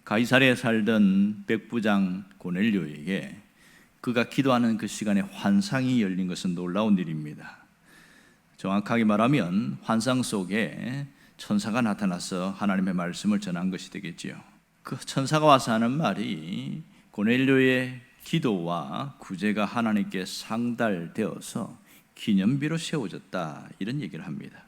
가이사랴에 살던 백부장 고넬료에게 그가 기도하는 그 시간에 환상이 열린 것은 놀라운 일입니다. 정확하게 말하면 환상 속에 천사가 나타나서 하나님의 말씀을 전한 것이 되겠지요. 그 천사가 와서 하는 말이 고넬료의 기도와 구제가 하나님께 상달되어서 기념비로 세워졌다, 이런 얘기를 합니다.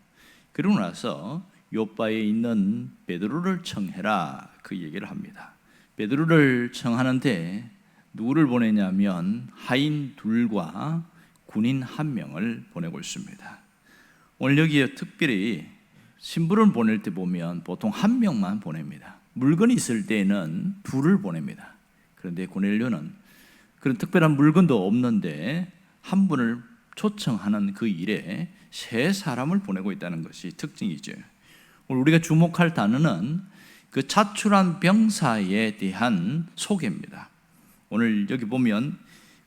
그러고 나서 요바에 있는 베드로를 청해라, 그 얘기를 합니다. 베드로를 청하는데 누구를 보내냐면 하인 둘과 군인 한 명을 보내고 있습니다. 오늘 여기에 특별히 신부를 보낼 때 보면 보통 한 명만 보냅니다. 물건이 있을 때는 둘을 보냅니다. 그런데 고넬료는 그런 특별한 물건도 없는데 한 분을 초청하는 그 일에 세 사람을 보내고 있다는 것이 특징이죠. 오늘 우리가 주목할 단어는 그 자출한 병사에 대한 소개입니다. 오늘 여기 보면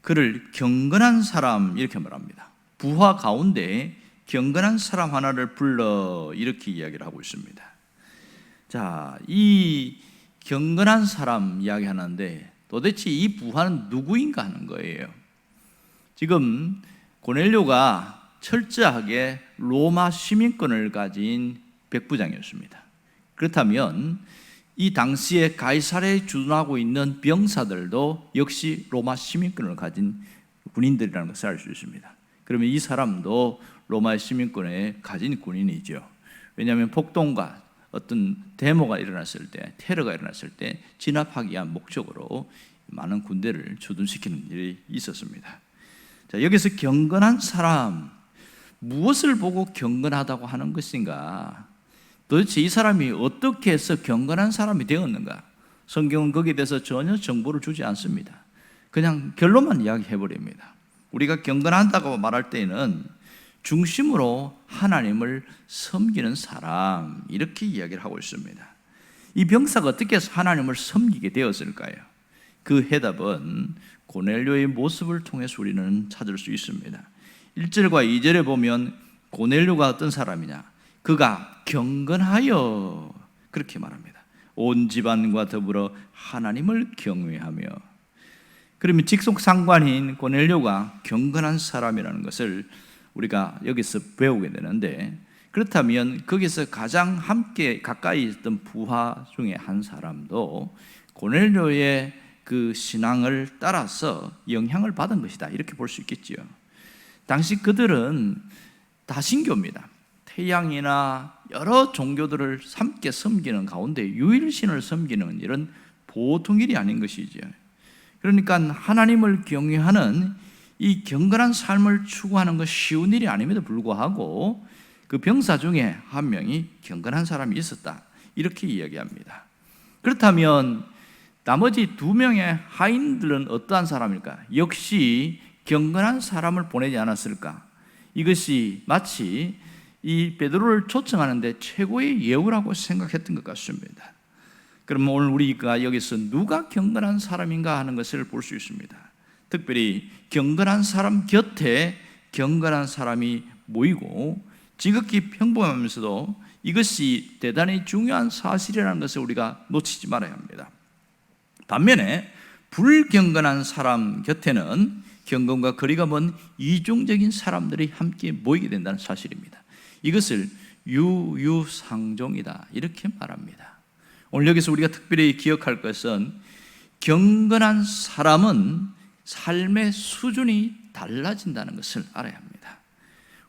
그를 경건한 사람 이렇게 말합니다. 부하 가운데 경건한 사람 하나를 불러, 이렇게 이야기를 하고 있습니다. 자, 이 경건한 사람 이야기하는데 도대체 이 부하는 누구인가 하는 거예요. 지금 고넬료가 철저하게 로마 시민권을 가진 백부장이었습니다. 그렇다면 이 당시에 가이사랴에 주둔하고 있는 병사들도 역시 로마 시민권을 가진 군인들이라는 것을 알 수 있습니다. 그러면 이 사람도 로마의 시민권에 가진 군인이죠. 왜냐하면 폭동과 어떤 데모가 일어났을 때, 테러가 일어났을 때 진압하기 위한 목적으로 많은 군대를 주둔시키는 일이 있었습니다. 자, 여기서 경건한 사람, 무엇을 보고 경건하다고 하는 것인가? 도대체 이 사람이 어떻게 해서 경건한 사람이 되었는가? 성경은 거기에 대해서 전혀 정보를 주지 않습니다. 그냥 결론만 이야기해버립니다. 우리가 경건한다고 말할 때는 중심으로 하나님을 섬기는 사람, 이렇게 이야기를 하고 있습니다. 이 병사가 어떻게 해서 하나님을 섬기게 되었을까요? 그 해답은 고넬료의 모습을 통해서 우리는 찾을 수 있습니다. 1절과 2절에 보면 고넬료가 어떤 사람이냐? 그가 경건하여, 그렇게 말합니다. 온 집안과 더불어 하나님을 경외하며. 그러면 직속상관인 고넬료가 경건한 사람이라는 것을 우리가 여기서 배우게 되는데, 그렇다면 거기서 가장 함께 가까이 있던 부하 중에 한 사람도 고넬료의 그 신앙을 따라서 영향을 받은 것이다, 이렇게 볼 수 있겠지요. 당시 그들은 다신교입니다. 태양이나 여러 종교들을 함께 섬기는 가운데 유일신을 섬기는 일은 보통 일이 아닌 것이죠. 그러니까 하나님을 경외하는 이 경건한 삶을 추구하는 것 쉬운 일이 아님에도 불구하고 그 병사 중에 한 명이 경건한 사람이 있었다, 이렇게 이야기합니다. 그렇다면 나머지 두 명의 하인들은 어떠한 사람일까? 역시 경건한 사람을 보내지 않았을까? 이것이 마치 이 베드로를 초청하는데 최고의 예우라고 생각했던 것 같습니다. 그러면 오늘 우리가 여기서 누가 경건한 사람인가 하는 것을 볼 수 있습니다. 특별히 경건한 사람 곁에 경건한 사람이 모이고 지극히 평범하면서도 이것이 대단히 중요한 사실이라는 것을 우리가 놓치지 말아야 합니다. 반면에 불경건한 사람 곁에는 경건과 거리가 먼 이중적인 사람들이 함께 모이게 된다는 사실입니다. 이것을 유유상종이다, 이렇게 말합니다. 오늘 여기서 우리가 특별히 기억할 것은 경건한 사람은 삶의 수준이 달라진다는 것을 알아야 합니다.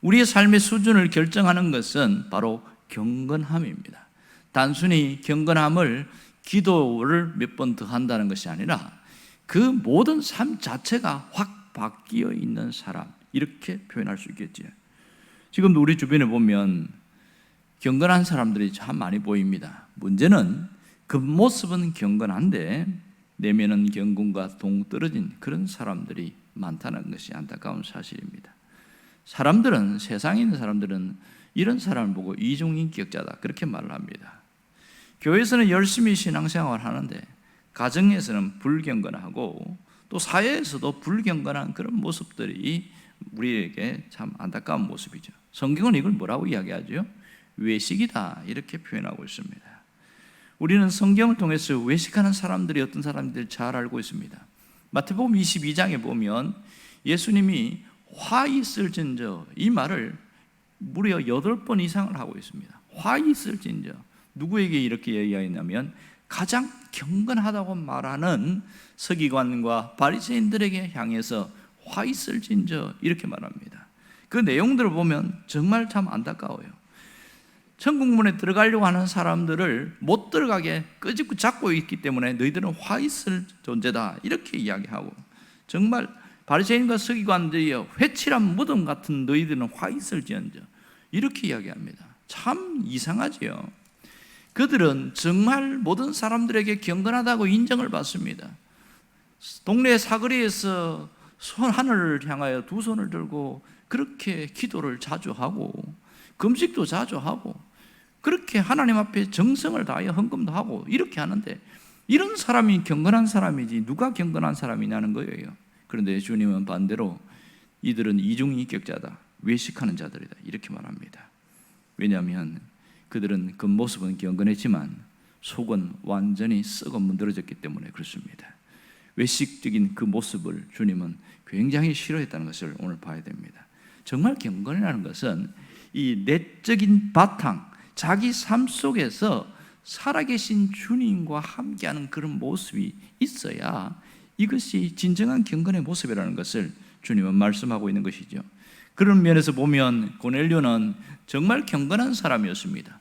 우리의 삶의 수준을 결정하는 것은 바로 경건함입니다. 단순히 경건함을 기도를 몇 번 더 한다는 것이 아니라 그 모든 삶 자체가 확 바뀌어 있는 사람, 이렇게 표현할 수 있겠지요. 지금도 우리 주변에 보면 경건한 사람들이 참 많이 보입니다. 문제는 그 모습은 경건한데 내면은 경건과 동떨어진 그런 사람들이 많다는 것이 안타까운 사실입니다. 사람들은, 세상에 있는 사람들은 이런 사람을 보고 이중인격자다, 그렇게 말을 합니다. 교회에서는 열심히 신앙생활을 하는데 가정에서는 불경건하고 또 사회에서도 불경건한 그런 모습들이 우리에게 참 안타까운 모습이죠. 성경은 이걸 뭐라고 이야기하죠? 외식이다, 이렇게 표현하고 있습니다. 우리는 성경을 통해서 외식하는 사람들이 어떤 사람들을 잘 알고 있습니다. 마태복음 22장에 보면 예수님이 화 있을진저, 이 말을 무려 8번 이상을 하고 있습니다. 화 있을진저, 누구에게 이렇게 얘기하냐면 가장 경건하다고 말하는 서기관과 바리새인들에게 향해서 화 있을진저 이렇게 말합니다. 그 내용들을 보면 정말 참 안타까워요. 천국문에 들어가려고 하는 사람들을 못 들어가게 끄집고 잡고 있기 때문에 너희들은 화 있을 존재다 이렇게 이야기하고, 정말 바리새인과 서기관들이 회칠한 무덤 같은 너희들은 화 있을지언정 이렇게 이야기합니다. 참 이상하지요. 그들은 정말 모든 사람들에게 경건하다고 인정을 받습니다. 동네 사거리에서 하늘을 향하여 두 손을 들고 그렇게 기도를 자주 하고 금식도 자주 하고 그렇게 하나님 앞에 정성을 다하여 헌금도 하고 이렇게 하는데, 이런 사람이 경건한 사람이지 누가 경건한 사람이냐는 거예요. 그런데 주님은 반대로 이들은 이중인격자다, 외식하는 자들이다 이렇게 말합니다. 왜냐하면 그들은 겉모습은 경건했지만 속은 완전히 썩어 문드러졌기 때문에 그렇습니다. 외식적인 그 모습을 주님은 굉장히 싫어했다는 것을 오늘 봐야 됩니다. 정말 경건이라는 것은 이 내적인 바탕, 자기 삶 속에서 살아계신 주님과 함께하는 그런 모습이 있어야 이것이 진정한 경건의 모습이라는 것을 주님은 말씀하고 있는 것이죠. 그런 면에서 보면 고넬료는 정말 경건한 사람이었습니다.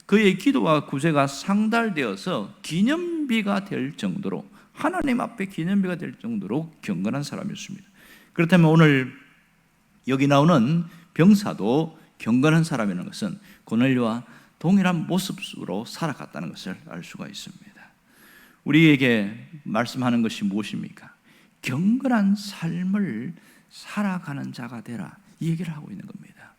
그의 기도와 구제가 상달되어서 기념비가 될 정도로, 하나님 앞에 기념비가 될 정도로 경건한 사람이었습니다. 그렇다면 오늘 여기 나오는 병사도 경건한 사람이라는 것은 고넬료와 동일한 모습으로 살아갔다는 것을 알 수가 있습니다. 우리에게 말씀하는 것이 무엇입니까? 경건한 삶을 살아가는 자가 되라, 이 얘기를 하고 있는 겁니다.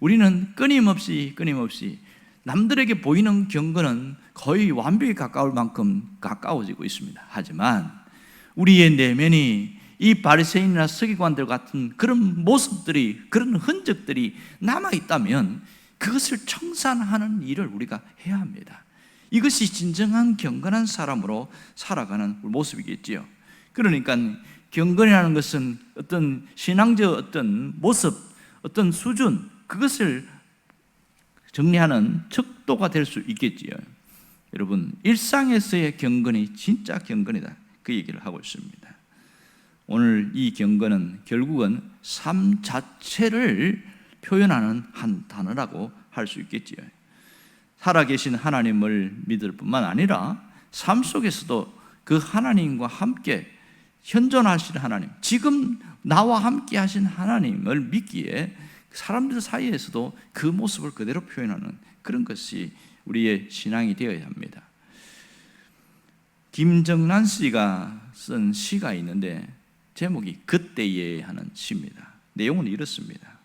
우리는 끊임없이 남들에게 보이는 경건은 거의 완벽에 가까울 만큼 가까워지고 있습니다. 하지만 우리의 내면이 이 바리새인이나 서기관들 같은 그런 모습들이, 그런 흔적들이 남아있다면 그것을 청산하는 일을 우리가 해야 합니다. 이것이 진정한 경건한 사람으로 살아가는 모습이겠지요. 그러니까 경건이라는 것은 어떤 신앙적 어떤 모습, 어떤 수준, 그것을 정리하는 척도가 될 수 있겠지요. 여러분, 일상에서의 경건이 진짜 경건이다, 그 얘기를 하고 있습니다. 오늘 이 경건은 결국은 삶 자체를 표현하는 한 단어라고 할 수 있겠지요. 살아계신 하나님을 믿을 뿐만 아니라 삶 속에서도 그 하나님과 함께 현존하시는 하나님, 지금 나와 함께 하신 하나님을 믿기에 사람들 사이에서도 그 모습을 그대로 표현하는 그런 것이 우리의 신앙이 되어야 합니다. 김정란 씨가 쓴 시가 있는데 제목이 그때에 하는 시입니다. 내용은 이렇습니다.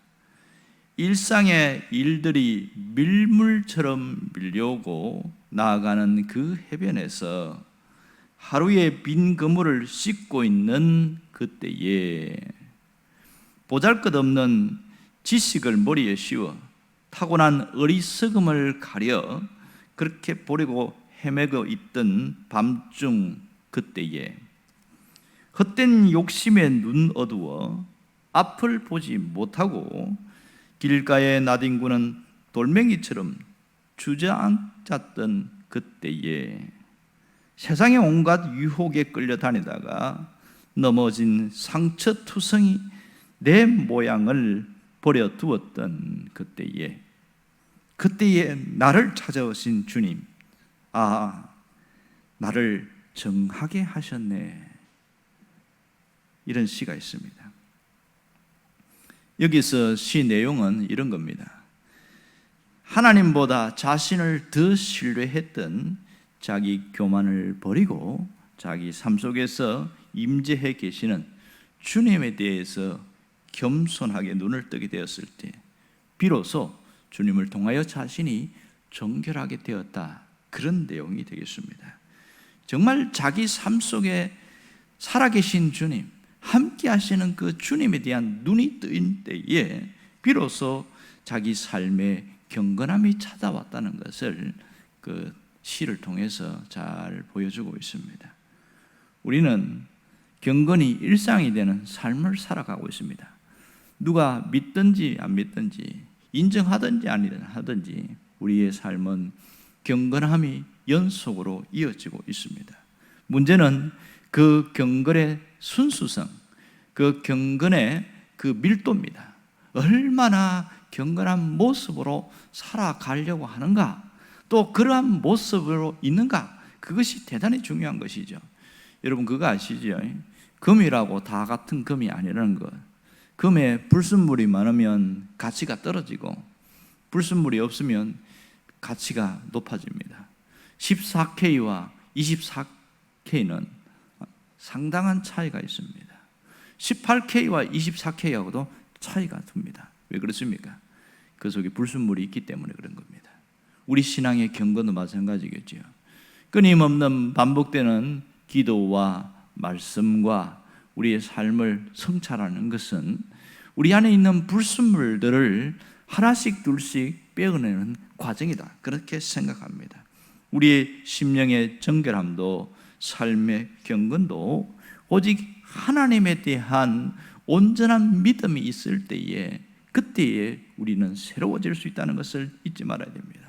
일상의 일들이 밀물처럼 밀려오고 나아가는 그 해변에서 하루의 빈 그물을 씻고 있는 그때에 보잘것없는 지식을 머리에 씌워 타고난 어리석음을 가려 그렇게 버리고 헤매고 있던 밤중 그때에 헛된 욕심에 눈 어두워 앞을 보지 못하고 길가의 나뒹구는 돌멩이처럼 주저앉았던 그때에 세상의 온갖 유혹에 끌려다니다가 넘어진 상처투성이 내 모양을 버려두었던 그때에 나를 찾아오신 주님, 아, 나를 정하게 하셨네. 이런 시가 있습니다. 여기서 시 내용은 이런 겁니다. 하나님보다 자신을 더 신뢰했던 자기 교만을 버리고 자기 삶 속에서 임재해 계시는 주님에 대해서 겸손하게 눈을 뜨게 되었을 때 비로소 주님을 통하여 자신이 정결하게 되었다, 그런 내용이 되겠습니다. 정말 자기 삶 속에 살아계신 주님, 함께 하시는 그 주님에 대한 눈이 뜨인 때에 비로소 자기 삶에 경건함이 찾아왔다는 것을 그 시를 통해서 잘 보여주고 있습니다. 우리는 경건이 일상이 되는 삶을 살아가고 있습니다. 누가 믿든지 안 믿든지, 인정하든지 안 하든지 우리의 삶은 경건함이 연속으로 이어지고 있습니다. 문제는 그 경건의 순수성, 그 경건의 그 밀도입니다. 얼마나 경건한 모습으로 살아가려고 하는가, 또 그러한 모습으로 있는가, 그것이 대단히 중요한 것이죠. 여러분 그거 아시죠? 금이라고 다 같은 금이 아니라는 것. 금에 불순물이 많으면 가치가 떨어지고 불순물이 없으면 가치가 높아집니다. 14K와 24K는 상당한 차이가 있습니다. 18K와 24K하고도 차이가 듭니다. 왜 그렇습니까? 그 속에 불순물이 있기 때문에 그런 겁니다. 우리 신앙의 경건도 마찬가지겠죠. 끊임없는 반복되는 기도와 말씀과 우리의 삶을 성찰하는 것은 우리 안에 있는 불순물들을 하나씩 둘씩 빼어내는 과정이다, 그렇게 생각합니다. 우리의 심령의 정결함도 삶의 경건도 오직 하나님에 대한 온전한 믿음이 있을 때에, 그때에 우리는 새로워질 수 있다는 것을 잊지 말아야 됩니다.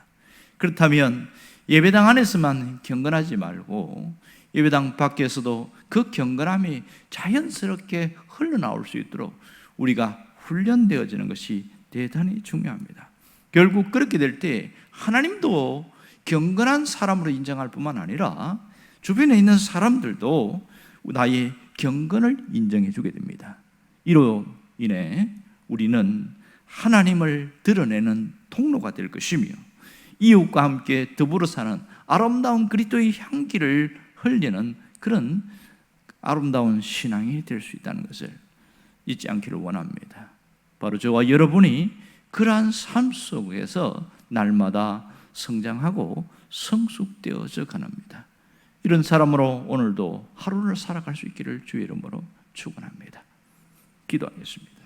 그렇다면 예배당 안에서만 경건하지 말고 예배당 밖에서도 그 경건함이 자연스럽게 흘러나올 수 있도록 우리가 훈련되어지는 것이 대단히 중요합니다. 결국 그렇게 될 때 하나님도 경건한 사람으로 인정할 뿐만 아니라 주변에 있는 사람들도 나의 경건을 인정해 주게 됩니다. 이로 인해 우리는 하나님을 드러내는 통로가 될 것이며 이웃과 함께 더불어 사는 아름다운 그리스도의 향기를 흘리는 그런 아름다운 신앙이 될 수 있다는 것을 잊지 않기를 원합니다. 바로 저와 여러분이 그러한 삶 속에서 날마다 성장하고 성숙되어져 가랍니다. 이런 사람으로 오늘도 하루를 살아갈 수 있기를 주의 이름으로 축원합니다. 기도하겠습니다.